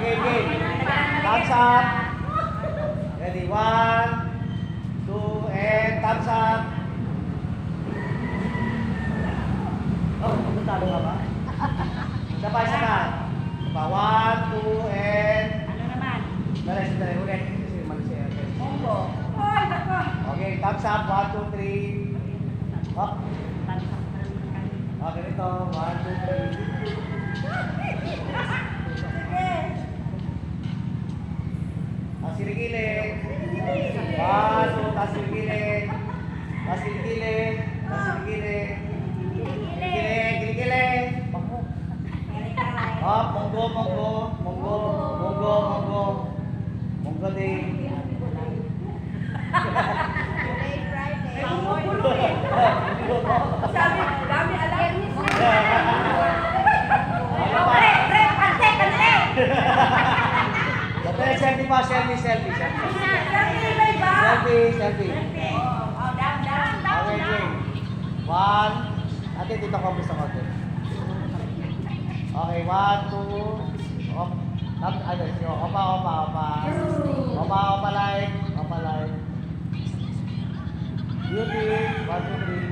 Okay, okay. Thumbs up. Ready? 1, 2, and thumbs up. Oh, magkatalo nga ba? Isa pa, isa pa. Isa pa. 1, 2, and... Ano naman? Dali, dali. Ulit. Kasi mali siya. Monggo. Ay, nako. Okay, thumbs up. 1, 2, 3. Up. Okay, ito. 1, 2, 3. Tasirigilid. 1, 2, tasirigilid. Tasirigilid. Tasirigilid. Gilid. Up, monggo, monggo. Monggo, monggo, monggo. Monggo din. Sabi, dami alam. Selfie pa, selfie. Selfie. Okay, okay. 1. Ate, dito ko gusto ko ito. Okay, 1, 2. Opa, light. Beauty. 1, 2, 3.